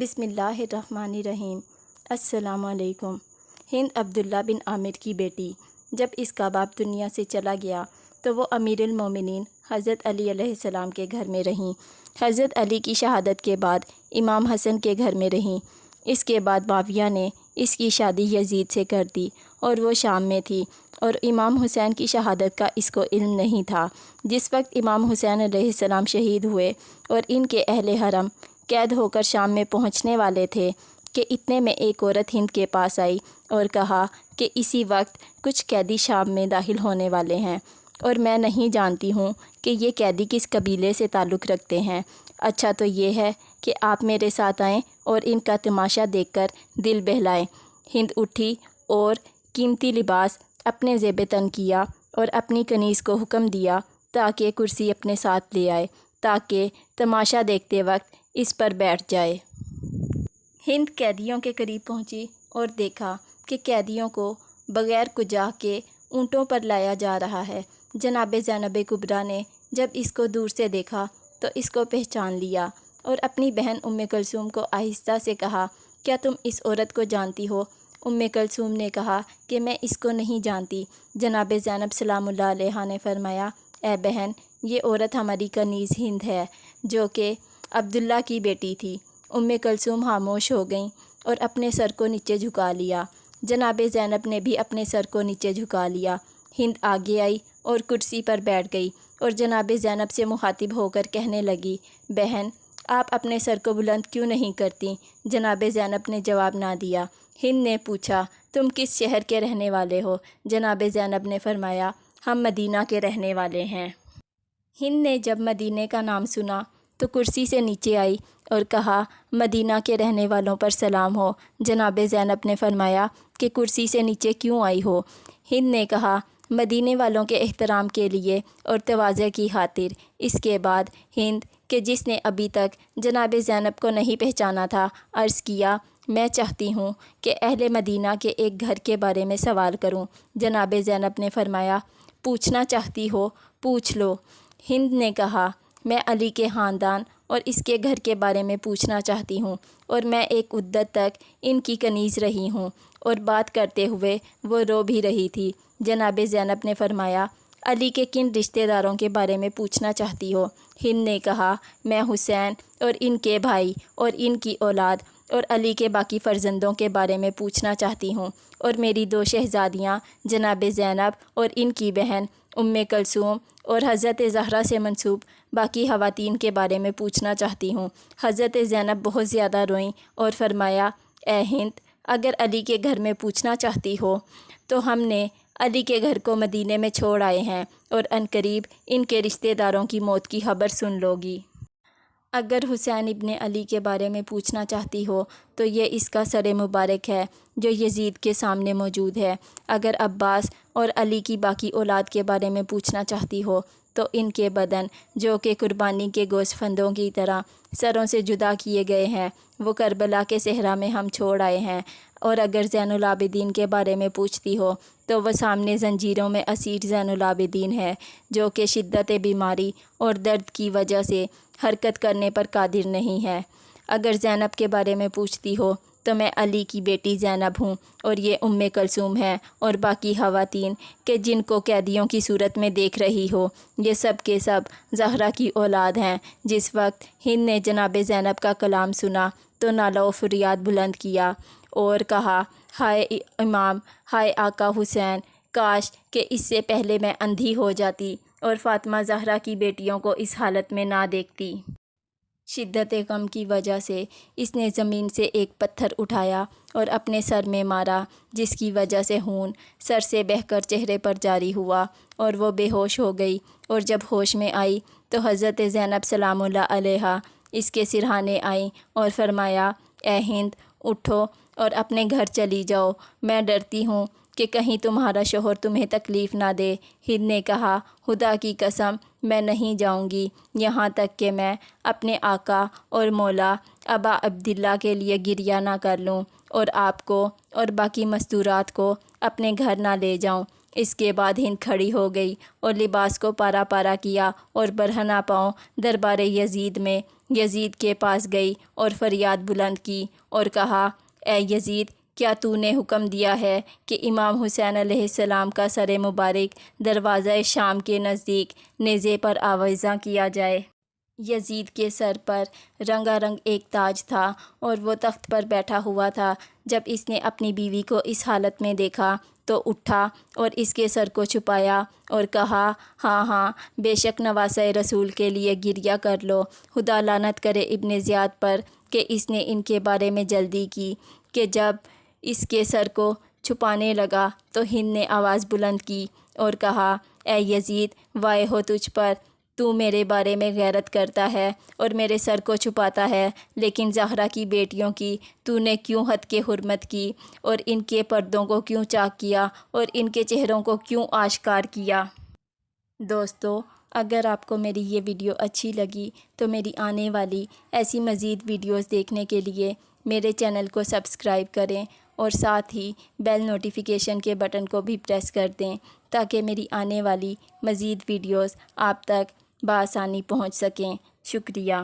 بسم اللہ الرحمن الرحیم۔ السلام علیکم۔ ہند عبداللہ بن عامر کی بیٹی جب اس کا باپ دنیا سے چلا گیا تو وہ امیر المومنین حضرت علی علیہ السلام کے گھر میں رہیں۔ حضرت علی کی شہادت کے بعد امام حسن کے گھر میں رہیں۔ اس کے بعد معاویہ نے اس کی شادی یزید سے کر دی اور وہ شام میں تھی اور امام حسین کی شہادت کا اس کو علم نہیں تھا۔ جس وقت امام حسین علیہ السلام شہید ہوئے اور ان کے اہل حرم قید ہو کر شام میں پہنچنے والے تھے کہ اتنے میں ایک عورت ہند کے پاس آئی اور کہا کہ اسی وقت کچھ قیدی شام میں داخل ہونے والے ہیں اور میں نہیں جانتی ہوں کہ یہ قیدی کس قبیلے سے تعلق رکھتے ہیں۔ اچھا تو یہ ہے کہ آپ میرے ساتھ آئیں اور ان کا تماشا دیکھ کر دل بہلائیں۔ ہند اٹھی اور قیمتی لباس اپنے زیب تن کیا اور اپنی کنیز کو حکم دیا تاکہ کرسی اپنے ساتھ لے آئے تاکہ تماشا دیکھتے وقت اس پر بیٹھ جائے۔ ہند قیدیوں کے قریب پہنچی اور دیکھا کہ قیدیوں کو بغیر کجا کے اونٹوں پر لایا جا رہا ہے۔ جناب زینب کبریٰ نے جب اس کو دور سے دیکھا تو اس کو پہچان لیا اور اپنی بہن ام کلثوم کو آہستہ سے کہا، کیا تم اس عورت کو جانتی ہو؟ ام کلثوم نے کہا کہ میں اس کو نہیں جانتی۔ جناب زینب سلام اللہ علیہا نے فرمایا، اے بہن، یہ عورت ہماری کنیز ہند ہے جو کہ عبداللہ کی بیٹی تھی۔ ام کلثوم خاموش ہو گئیں اور اپنے سر کو نیچے جھکا لیا۔ جناب زینب نے بھی اپنے سر کو نیچے جھکا لیا۔ ہند آگے آئی اور کرسی پر بیٹھ گئی اور جناب زینب سے مخاطب ہو کر کہنے لگی، بہن، آپ اپنے سر کو بلند کیوں نہیں کرتی؟ جناب زینب نے جواب نہ دیا۔ ہند نے پوچھا، تم کس شہر کے رہنے والے ہو؟ جناب زینب نے فرمایا، ہم مدینہ کے رہنے والے ہیں۔ ہند نے جب مدینے کا نام سنا تو کرسی سے نیچے آئی اور کہا، مدینہ کے رہنے والوں پر سلام ہو۔ جناب زینب نے فرمایا کہ کرسی سے نیچے کیوں آئی ہو؟ ہند نے کہا، مدینے والوں کے احترام کے لیے اور تواضع کی خاطر۔ اس کے بعد ہند کہ جس نے ابھی تک جناب زینب کو نہیں پہچانا تھا، عرض کیا، میں چاہتی ہوں کہ اہل مدینہ کے ایک گھر کے بارے میں سوال کروں۔ جناب زینب نے فرمایا، پوچھنا چاہتی ہو پوچھ لو۔ ہند نے کہا، میں علی کے خاندان اور اس کے گھر کے بارے میں پوچھنا چاہتی ہوں اور میں ایک مدت تک ان کی کنیز رہی ہوں۔ اور بات کرتے ہوئے وہ رو بھی رہی تھی۔ جناب زینب نے فرمایا، علی کے کن رشتہ داروں کے بارے میں پوچھنا چاہتی ہو؟ ہند نے کہا، میں حسین اور ان کے بھائی اور ان کی اولاد اور علی کے باقی فرزندوں کے بارے میں پوچھنا چاہتی ہوں اور میری دو شہزادیاں جناب زینب اور ان کی بہن ام کلثوم اور حضرت زہرا سے منسوب باقی خواتین کے بارے میں پوچھنا چاہتی ہوں۔ حضرت زینب بہت زیادہ روئیں اور فرمایا، اے ہند، اگر علی کے گھر میں پوچھنا چاہتی ہو تو ہم نے علی کے گھر کو مدینے میں چھوڑ آئے ہیں اور عنقریب ان کے رشتہ داروں کی موت کی خبر سن لو گی۔ اگر حسین ابن علی کے بارے میں پوچھنا چاہتی ہو تو یہ اس کا سر مبارک ہے جو یزید کے سامنے موجود ہے۔ اگر عباس اور علی کی باقی اولاد کے بارے میں پوچھنا چاہتی ہو تو ان کے بدن جو کہ قربانی کے گوشت فندوں کی طرح سروں سے جدا کیے گئے ہیں، وہ کربلا کے صحرا میں ہم چھوڑ آئے ہیں۔ اور اگر زین العابدین کے بارے میں پوچھتی ہو تو وہ سامنے زنجیروں میں اسیر زین العابدین ہے جو کہ شدت بیماری اور درد کی وجہ سے حرکت کرنے پر قادر نہیں ہے۔ اگر زینب کے بارے میں پوچھتی ہو تو میں علی کی بیٹی زینب ہوں اور یہ ام کلثوم ہے اور باقی خواتین کہ جن کو قیدیوں کی صورت میں دیکھ رہی ہو، یہ سب کے سب زہرا کی اولاد ہیں۔ جس وقت ہند نے جناب زینب کا کلام سنا تو نالہ و فریاد بلند کیا اور کہا، ہائے امام، ہائے آقا حسین، کاش کہ اس سے پہلے میں اندھی ہو جاتی اور فاطمہ زہرا کی بیٹیوں کو اس حالت میں نہ دیکھتی۔ شدت غم کی وجہ سے اس نے زمین سے ایک پتھر اٹھایا اور اپنے سر میں مارا، جس کی وجہ سے خون سر سے بہہ کر چہرے پر جاری ہوا اور وہ بے ہوش ہو گئی۔ اور جب ہوش میں آئی تو حضرت زینب سلام اللہ علیہا اس کے سرہانے آئیں اور فرمایا، اے ہند، اٹھو اور اپنے گھر چلی جاؤ، میں ڈرتی ہوں کہ کہیں تمہارا شوہر تمہیں تکلیف نہ دے۔ ہند نے کہا، خدا کی قسم میں نہیں جاؤں گی یہاں تک کہ میں اپنے آقا اور مولا ابا عبداللہ کے لیے گریہ نہ کر لوں اور آپ کو اور باقی مستورات کو اپنے گھر نہ لے جاؤں۔ اس کے بعد ہند کھڑی ہو گئی اور لباس کو پارا پارا کیا اور برہنہ پاؤں دربار یزید میں یزید کے پاس گئی اور فریاد بلند کی اور کہا، اے یزید، کیا تو نے حکم دیا ہے کہ امام حسین علیہ السلام کا سر مبارک دروازہ شام کے نزدیک نیزے پر آویزاں کیا جائے؟ یزید کے سر پر رنگا رنگ ایک تاج تھا اور وہ تخت پر بیٹھا ہوا تھا۔ جب اس نے اپنی بیوی کو اس حالت میں دیکھا تو اٹھا اور اس کے سر کو چھپایا اور کہا، ہاں ہاں، بے شک نواسۂ رسول کے لیے گریہ کر لو۔ خدا لعنت کرے ابن زیاد پر کہ اس نے ان کے بارے میں جلدی کی۔ کہ جب اس کے سر کو چھپانے لگا تو ہند نے آواز بلند کی اور کہا، اے یزید، وائے ہو تجھ پر، تو میرے بارے میں غیرت کرتا ہے اور میرے سر کو چھپاتا ہے، لیکن زہرا کی بیٹیوں کی تو نے کیوں حد کے حرمت کی اور ان کے پردوں کو کیوں چاک کیا اور ان کے چہروں کو کیوں آشکار کیا؟ دوستو، اگر آپ کو میری یہ ویڈیو اچھی لگی تو میری آنے والی ایسی مزید ویڈیوز دیکھنے کے لیے میرے چینل کو سبسکرائب کریں اور ساتھ ہی بیل نوٹیفیکیشن کے بٹن کو بھی پریس کر دیں تاکہ میری آنے والی مزید ویڈیوز آپ تک بآسانی پہنچ سکیں۔ شکریہ۔